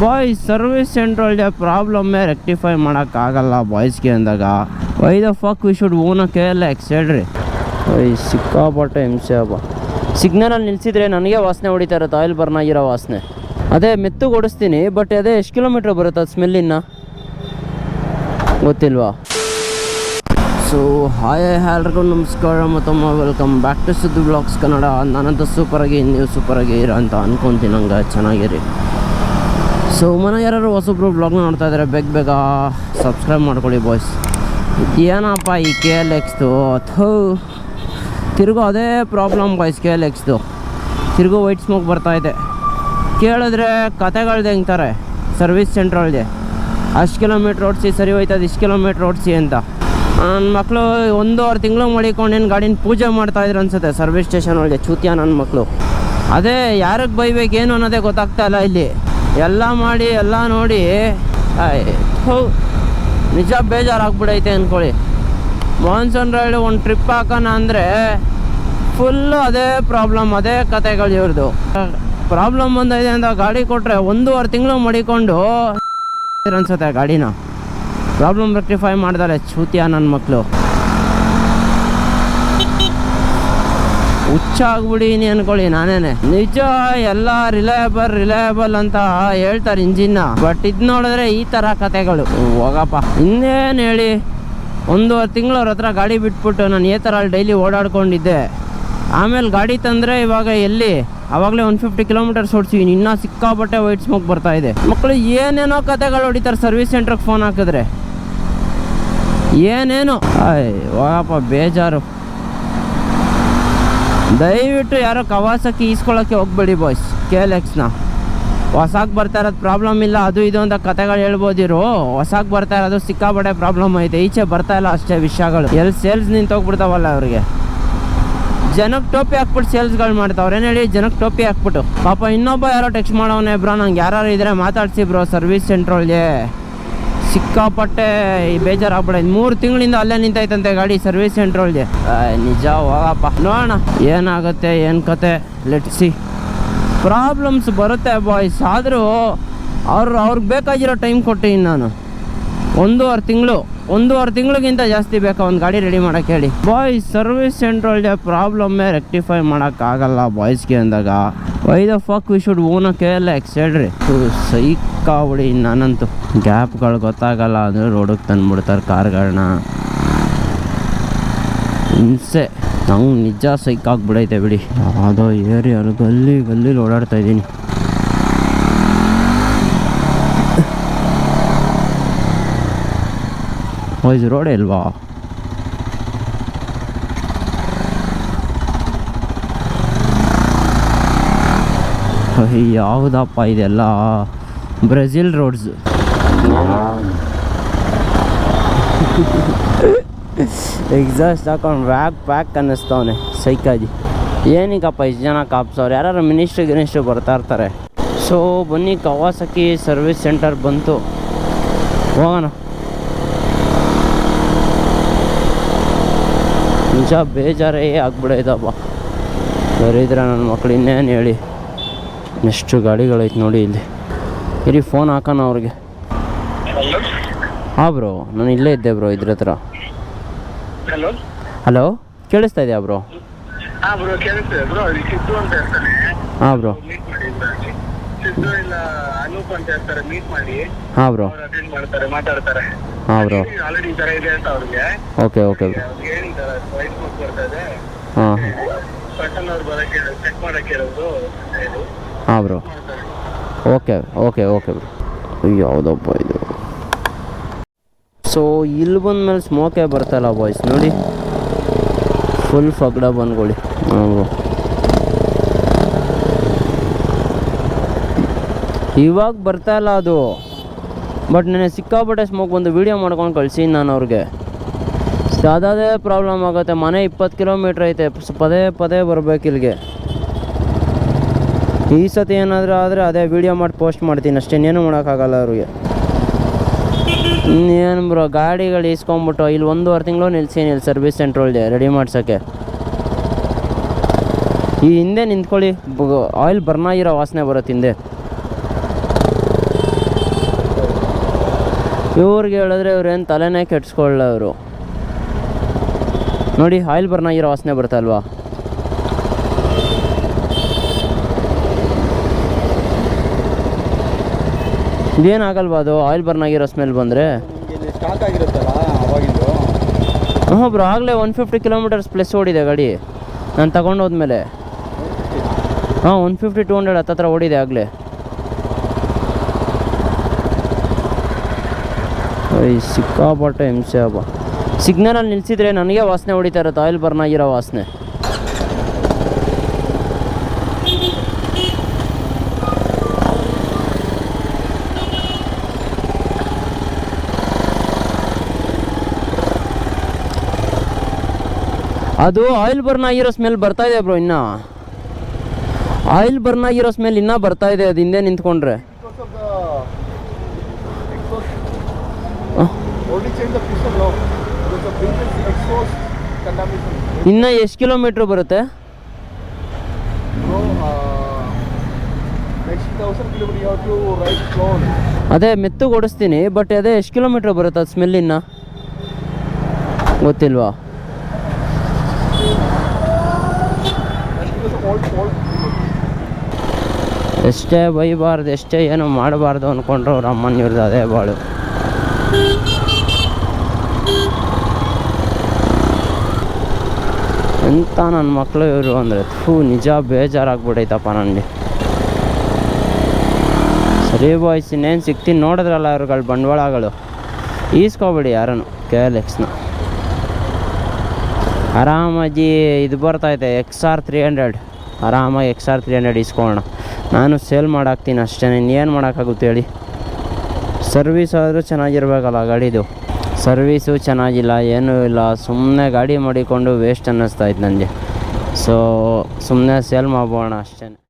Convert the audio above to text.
Boys service ಸೆಂಟ್ರಲ್ಗೆ ಪ್ರಾಬ್ಲಮ್ಮೇ rectify ಮಾಡೋಕ್ಕಾಗಲ್ಲ ಬಾಯ್ಸ್ಗೆ ಅಂದಾಗ why the fuck we should own a KLX ಹೇಳ್ರಿ. ಸಿಕ್ಕಾಪಟ್ಟೆ ಹಿಂಸೆ ಹಬ್ಬ. ಸಿಗ್ನಲಲ್ಲಿ ನಿಲ್ಸಿದ್ರೆ ನನಗೆ ವಾಸನೆ ಹೊಡಿತಾ ಇರುತ್ತೆ, ಆಯಿಲ್ ಬರ್ನ್ ಆಗಿರೋ ವಾಸನೆ. ಅದೇ ಮೆತ್ತಗೆ ಓಡಿಸ್ತೀನಿ, ಬಟ್ ಅದೇ ಎಷ್ಟು ಕಿಲೋಮೀಟ್ರ್ ಬರುತ್ತೆ ಅದು ಸ್ಮೆಲ್ಲಿನ ಗೊತ್ತಿಲ್ವಾ. ಸೊ ಹಾಯ್ ಎಲ್ರಿಗೂ ನಮಸ್ಕಾರ ಮತ್ತೊಮ್ಮೆ welcome back to Suddu blogs Kannada. ನಾನಂತೂ ಸೂಪರಾಗಿ, ನೀವು ಸೂಪರಾಗಿ ಇರೋ ಅಂತ ಅನ್ಕೊತೀನಿ, ಹಂಗೆ ಚೆನ್ನಾಗಿರಿ. ಸೊ ಮನೆ ಯಾರು ಹೊಸೊಬ್ರು ಬ್ಲಾಗ್ನ ನೋಡ್ತಾ ಇದ್ದಾರೆ, ಬೇಗ ಸಬ್ಸ್ಕ್ರೈಬ್ ಮಾಡ್ಕೊಳ್ಳಿ ಬಾಯ್ಸ್. ಏನಪ್ಪ ಈ KLXದು ಥೂ ತಿರುಗೋ ಅದೇ ಪ್ರಾಬ್ಲಮ್ ಬಾಯ್ಸ್. KLXದು ತಿರುಗೋ ವೈಟ್ ಸ್ಮೋಕ್ ಬರ್ತಾಯಿದೆ. ಕೇಳಿದ್ರೆ ಕತೆಗಳ್ದು ಹೆಂಗ್ತಾರೆ ಸರ್ವಿಸ್ ಸೆಂಟ್ರಲ್ಗೆ, ಅಷ್ಟು ಕಿಲೋಮೀಟ್ರ್ ಓಡಿಸಿ ಸರಿ ಹೋಯ್ತದೆ, ಇಷ್ಟು ಕಿಲೋಮೀಟ್ರ್ ಓಡಿಸಿ ಅಂತ. ನನ್ನ ಮಕ್ಕಳು 1.5 ತಿಂಗಳು ಮಾಡಿಕೊಂಡೇನು ಗಾಡಿನ ಪೂಜೆ ಮಾಡ್ತಾಯಿದ್ರು ಅನ್ಸುತ್ತೆ ಸರ್ವಿಸ್ ಸ್ಟೇಷನ್ ಒಳಗೆ. ಚೂತಿಯ ನನ್ನ ಮಕ್ಕಳು. ಅದೇ ಯಾರಿಗೆ ಬೈಬೇಕೇನು ಅನ್ನೋದೇ ಗೊತ್ತಾಗ್ತಾ ಇಲ್ಲ ಇಲ್ಲಿ. ಎಲ್ಲ ಮಾಡಿ ಎಲ್ಲ ನೋಡಿ ಹೋ ನಿಜ ಬೇಜಾರಾಗ್ಬಿಡೈತೆ ಅಂದ್ಕೊಳ್ಳಿ. ಮಾನ್ಸೂನ್ ರೈಡ್ ಒಂದು ಟ್ರಿಪ್ ಹಾಕೋಣ ಅಂದರೆ ಫುಲ್ಲು ಅದೇ ಪ್ರಾಬ್ಲಮ್, ಅದೇ ಕತೆಗಳು ಇವ್ರದ್ದು. ಪ್ರಾಬ್ಲಮ್ ಬಂದಿದೆ ಅಂತ ಗಾಡಿ ಕೊಟ್ಟರೆ 1.5 ತಿಂಗಳು ಮಡಿಕೊಂಡು ಅನ್ಸುತ್ತೆ ಗಾಡಿನ. ಪ್ರಾಬ್ಲಮ್ ರೆಕ್ಟಿಫೈ ಮಾಡ್ತಾರೆ ಚೂತಿಯ ನನ್ನ ಮಕ್ಕಳು. ಹುಚ್ಚ ಆಗ್ಬಿಡೀನಿ ಅಂದ್ಕೊಳ್ಳಿ ನಾನೇನೆ. ನಿಜ ಎಲ್ಲ ರಿಲಯಬಲ್ ಅಂತ ಹೇಳ್ತಾರೆ ಇಂಜಿನ್ನ, ಬಟ್ ಇದು ನೋಡಿದ್ರೆ ಈ ಥರ ಕತೆಗಳು. ಹೋಗಪ್ಪ ಇನ್ನೇನು ಹೇಳಿ. 1.5 ತಿಂಗಳು ಅವ್ರ ಹತ್ರ ಗಾಡಿ ಬಿಟ್ಬಿಟ್ಟು ನಾನು ಈ ಥರ ಅಲ್ಲಿ ಡೈಲಿ ಓಡಾಡ್ಕೊಂಡಿದ್ದೆ. ಆಮೇಲೆ ಗಾಡಿ ತಂದರೆ ಇವಾಗ ಎಲ್ಲಿ ಆವಾಗಲೇ 150 ಕಿಲೋಮೀಟರ್ಸ್ ಓಡಿಸಿವಿ, ಇನ್ನೂ ಸಿಕ್ಕಾಪಟ್ಟೆ ವೈಟ್ ಸ್ಮೋಕ್ ಬರ್ತಾ ಇದೆ. ಮಕ್ಕಳು ಏನೇನೋ ಕತೆಗಳು ಹೊಡಿತಾರೆ ಸರ್ವಿಸ್ ಸೆಂಟ್ರಿಗೆ ಫೋನ್ ಹಾಕಿದ್ರೆ. ಏನೇನೋ ಹೋಗಪ್ಪ ಬೇಜಾರು. ದಯವಿಟ್ಟು ಯಾರೋ ಕವಾಸಕ್ಕೆ ಈಸ್ಕೊಳ್ಳೋಕ್ಕೆ ಹೋಗ್ಬೇಡಿ ಬಾಯ್ಸ್. KLXನ ಹೊಸಾಗಿ ಬರ್ತಾ ಇರೋದು ಪ್ರಾಬ್ಲಮ್ ಇಲ್ಲ, ಅದು ಇದು ಅಂತ ಕತೆಗಳು ಹೇಳ್ಬೋದಿರು. ಹೊಸಾಗಿ ಬರ್ತಾ ಇರೋದು ಸಿಕ್ಕಾಪಟ್ಟೆ ಪ್ರಾಬ್ಲಮ್ ಐತೆ. ಈಚೆ ಬರ್ತಾ ಇಲ್ಲ ಅಷ್ಟೇ ವಿಷಯಗಳು. ಎಲ್ಲಿ ಸೇಲ್ಸ್ ನಿಂತೋಗ್ಬಿಡ್ತಾವಲ್ಲ ಅವ್ರಿಗೆ. ಜನಕ್ಕೆ ಟೋಪಿ ಹಾಕ್ಬಿಟ್ಟು ಸೇಲ್ಸ್ಗಳು ಮಾಡ್ತಾವ್ರೆ. ಏನು ಹೇಳಿ, ಜನಕ್ಕೆ ಟೋಪಿ ಹಾಕ್ಬಿಟ್ಟು. ಪಾಪ ಇನ್ನೊಬ್ಬ ಯಾರೋ ಟೆಕ್ಸ್ಟ್ ಮಾಡೋವನೇ, ಬ್ರೋ ನಂಗೆ ಯಾರು ಇದ್ರೆ ಮಾತಾಡ್ಸಿ ಬ್ರೋ ಸರ್ವಿಸ್ ಸೆಂಟ್ರಲ್ಗೆ. ಸಿಕ್ಕಾಪಟ್ಟೆ ಬೇಜಾರಾಗ್ಬಿಡೈತೆ. 3 ತಿಂಗಳಿಂದ ಅಲ್ಲೇ ನಿಂತೈತಂತೆ ಗಾಡಿ ಸರ್ವಿಸ್ ಸೆಂಟ್ರಲ್ಗೆ. ನಿಜ ಹೋಗಪ್ಪ ನೋಡೋಣ ಏನಾಗುತ್ತೆ ಏನು ಕತೆ. Let's see. ಪ್ರಾಬ್ಲಮ್ಸ್ ಬರುತ್ತೆ ಬಾಯ್ಸ್, ಆದರೂ ಅವ್ರಿಗೆ ಬೇಕಾಗಿರೋ ಟೈಮ್ ಕೊಟ್ಟಿನಿ ನಾನು. 1.5 ತಿಂಗಳಿಗಿಂತ ಜಾಸ್ತಿ ಬೇಕಾ ಒಂದು ಗಾಡಿ ರೆಡಿ ಮಾಡೋಕ್ಕೆ ಹೇಳಿ ಬಾಯ್ಸ್. ಸರ್ವಿಸ್ ಸೆಂಟ್ರಲ್ಗೆ ಪ್ರಾಬ್ಲಮ್ಮೇ ರೆಕ್ಟಿಫೈ ಮಾಡೋಕ್ಕಾಗಲ್ಲ ಬಾಯ್ಸ್ಗೆ ಅಂದಾಗ why the fuck we should own a KLX ಹೇಳ್ರಿ. ಸೈಕಾಗ್ಬಿಡಿ ನಾನಂತೂ. ಗ್ಯಾಪ್ಗಳು ಗೊತ್ತಾಗಲ್ಲ ಅಂದರೆ ರೋಡಿಗೆ ತಂದುಬಿಡ್ತಾರೆ ಕಾರ್ಗಳನ್ನ. ಹಿಂಸೆ ನಂಗೆ ನಿಜ ಸೈಕಾಗ್ಬಿಡೈತೆ ಬಿಡಿ. ಯಾವುದೋ ಏರಿಯಾನು ಗಲ್ಲಿ ಓಡಾಡ್ತಾ ಇದ್ದೀನಿ. ವಾಯ್ಸ್ ರೋಡೇ ಇಲ್ವಾ? ಯಾವುದಪ್ಪ ಇದೆಲ್ಲ ಬ್ರೆಜಿಲ್ ರೋಡ್ಸ್. ಎಕ್ಸಾಸ್ಟ್ ಹಾಕೊಂಡು ಪ್ಯಾಕ್ ಅನ್ನಿಸ್ತವನೆ ಸೈಕಾಗಿ. ಏನೀಗಪ್ಪ ಇಷ್ಟು ಜನ ಕಾಪ್ಸವ್ರು, ಯಾರು ಮಿನಿಸ್ಟ್ರು ಬರ್ತಾ ಇರ್ತಾರೆ. ಸೊ ಬನ್ನಿ, ಕವಾಸಕಿ ಸರ್ವಿಸ್ ಸೆಂಟರ್ ಬಂತು, ಹೋಗೋಣ. ನಿಜ ಬೇಜಾರೇ ಆಗ್ಬಿಡೈತಪ್ಪ. ಬರೀದ್ರೆ ನನ್ನ ಮಕ್ಳು ಇನ್ನೇನು ಹೇಳಿ. ಎಷ್ಟು ಗಾಡಿಗಳೈತೆ ನೋಡಿ ಇಲ್ಲಿ. ಇರಿ ಫೋನ್ ಹಾಕೋಣ ಅವ್ರಿಗೆ. ಹಾಂ ಬ್ರೋ, ನಾನು ಇಲ್ಲೇ ಇದ್ದೆ ಬ್ರೋ ಇದ್ರ ಹತ್ರ. ಹಲೋ ಕೇಳಿಸ್ತಾ ಇದೆಯಾ ಬ್ರೋ? ಹಾಂ ಬ್ರೋ. ಹಾಂ ಬ್ರೋ. ಹಾಂ ಬ್ರೋ. Okay bro. ಹಾಂ ಹಾಂ ಬ್ರೋ. Okay bro. ಯಾವುದಪ್ಪ ಇದು? ಸೊ ಇಲ್ಲಿ ಬಂದಮೇಲೆ ಸ್ಮೋಕೇ ಬರ್ತಾಯಿಲ್ಲ ಬಾಯ್ಸ್ ನೋಡಿ. ಫುಲ್ ಫಗ್ಡ ಬಂದ್ಕೊಳ್ಳಿ. ಹಾಂ ಬ್ರೋ, ಇವಾಗ ಬರ್ತಾಯಿಲ್ಲ ಅದು, ಬಟ್ ನೆನೆ ಸಿಕ್ಕಾಪಟ್ಟೆ ಸ್ಮೋಕ್ ಬಂದು ವೀಡಿಯೋ ಮಾಡ್ಕೊಂಡು ಕಳ್ಸೀನಿ ನಾನು ಅವ್ರಿಗೆ. ಅದೇ ಪ್ರಾಬ್ಲಮ್ ಆಗುತ್ತೆ. ಮನೆ 20 ಕಿಲೋಮೀಟ್ರ್ ಐತೆ, ಪದೇ ಬರಬೇಕು ಇಲ್ಲಿಗೆ. ಈ ಸತಿ ಏನಾದರೂ ಆದರೆ ಅದೇ ವೀಡಿಯೋ ಮಾಡಿ ಪೋಸ್ಟ್ ಮಾಡ್ತೀನಿ ಅಷ್ಟೇ, ಇನ್ನೇನು ಮಾಡೋಕ್ಕಾಗಲ್ಲ ಅವ್ರಿಗೆ. ಇನ್ನೇನು ಬ್ರೋ, ಗಾಡಿಗಳು ಇಸ್ಕೊಂಬಿಟ್ಟು ಇಲ್ಲಿ 1.5 ತಿಂಗಳು ನಿಲ್ಸೀನಿ ಇಲ್ಲಿ ಸರ್ವಿಸ್ ಸೆಂಟ್ರಲ್ಗೆ ರೆಡಿ ಮಾಡ್ಸೋಕ್ಕೆ. ಈ ಹಿಂದೆ ನಿಂತ್ಕೊಳ್ಳಿ, ಆಯಿಲ್ ಬರ್ನ್ ಆಗಿರೋ ವಾಸನೆ ಬರುತ್ತೆ ಹಿಂದೆ. ಇವ್ರಿಗೆ ಹೇಳಿದ್ರೆ ಇವ್ರೇನು ತಲೆನೇ ಕೆಡ್ಸ್ಕೊಳ್ಳ ಅವರು. ನೋಡಿ ಆಯಿಲ್ ಬರ್ನ್ ಆಗಿರೋ ವಾಸನೆ ಬರ್ತಲ್ವಾ. ಇದೇನಾಗಲ್ವಾ ಅದು ಆಯಿಲ್ ಬರ್ನ್ ಆಗಿರೋ ಸ್ಮೆಲ್ ಬಂದರೆ? ಸ್ಟಾಕ್ ಆಗಿರುತ್ತಲ್ಲ ಅವಾಗಿಂದು. ಹಾಂ ಬ್ರೋ, ಆಗಲೇ 150 ಕಿಲೋಮೀಟರ್ಸ್ ಪ್ಲಸ್ ಓಡಿದೆ ಗಾಡಿ ನಾನು ತಗೊಂಡು ಹೋದ್ಮೇಲೆ. ಹಾಂ 150-200 ಹತ್ತತ್ರ ಓಡಿದೆ ಆಗಲೇ. ಸಿಕ್ಕಾಪಟ್ಟೆ ಹಿಂಸೆ ಹಬ್ಬ. ಸಿಗ್ನಲಲ್ಲಿ ನಿಲ್ಲಿಸಿದ್ರೆ ನನಗೆ ವಾಸನೆ ಹೊಡಿತಾ ಇರುತ್ತೆ, ಆಯಿಲ್ ಬರ್ನ್ ಆಗಿರೋ ವಾಸನೆ. ಅದು ಆಯಿಲ್ ಬರ್ನ್ ಆಗಿರೋ ಸ್ಮೆಲ್ ಬರ್ತಾ ಇದೆ ಬ್ರೋ. ಇನ್ನು ಆಯಿಲ್ ಬರ್ನ್ ಆಗಿರೋ ಸ್ಮೆಲ್ ಇನ್ನೂ ಬರ್ತಾ ಇದೆ ಅದು ಹಿಂದೆ ನಿಂತ್ಕೊಂಡ್ರೆ. ಇನ್ನು ಎಷ್ಟು ಕಿಲೋಮೀಟ್ರ್ ಬರುತ್ತೆ? ಅದೇ ಮೆತ್ತಗೆ ಓಡಿಸ್ತೀನಿ, ಬಟ್ ಅದೇ ಎಷ್ಟು ಕಿಲೋಮೀಟ್ರ್ ಬರುತ್ತೆ ಅದು ಸ್ಮೆಲ್ ಇನ್ನು ಗೊತ್ತಿಲ್ವಾ? ಎಷ್ಟೇ ಬೈಬಾರ್ದು, ಎಷ್ಟೇ ಏನು ಮಾಡಬಾರ್ದು ಅಂದ್ಕೊಂಡ್ರು ಅವ್ರ ಅಮ್ಮನ ಇವ್ರದ್ದು ಅದೇ ಬಾಳು. ಎಂಥ ನನ್ನ ಮಕ್ಕಳು ಇವರು ಅಂದರೆ ನಿಜ ಬೇಜಾರಾಗ್ಬಿಟ್ಟೈತಪ್ಪ ನನಗೆ. ಸರಿ ಬಾಯ್ಸ್, ಇನ್ನೇನು ಸಿಗ್ತೀನಿ ನೋಡಿದ್ರಲ್ಲ ಇವ್ರುಗಳ ಬಂಡವಾಳಗಳು. ಈಸ್ಕೊಬೇಡಿ ಯಾರನ್ನು KLX-ನ. ಆರಾಮಾಗಿ ಇದು ಬರ್ತೈತೆ XR 300, ಆರಾಮಾಗಿ XR 300 ಇಸ್ಕೊಳ್ಳೋಣ. ನಾನು ಸೇಲ್ ಮಾಡಾಕ್ತೀನಿ ಅಷ್ಟೇ, ಇನ್ನೇನು ಮಾಡೋಕ್ಕಾಗುತ್ತೆ ಹೇಳಿ. ಸರ್ವೀಸ್ ಆದರೂ ಚೆನ್ನಾಗಿರ್ಬೇಕಲ್ಲ ಗಾಡಿದು. ಸರ್ವೀಸು ಚೆನ್ನಾಗಿಲ್ಲ, ಏನೂ ಇಲ್ಲ. ಸುಮ್ಮನೆ ಗಾಡಿ ಮಾಡಿಕೊಂಡು ವೇಸ್ಟ್ ಅನ್ನಿಸ್ತಾಯಿತ್ತು ನನಗೆ. ಸೊ ಸುಮ್ಮನೆ ಸೇಲ್ ಮಾಡ್ಬೋಣ ಅಷ್ಟೇ.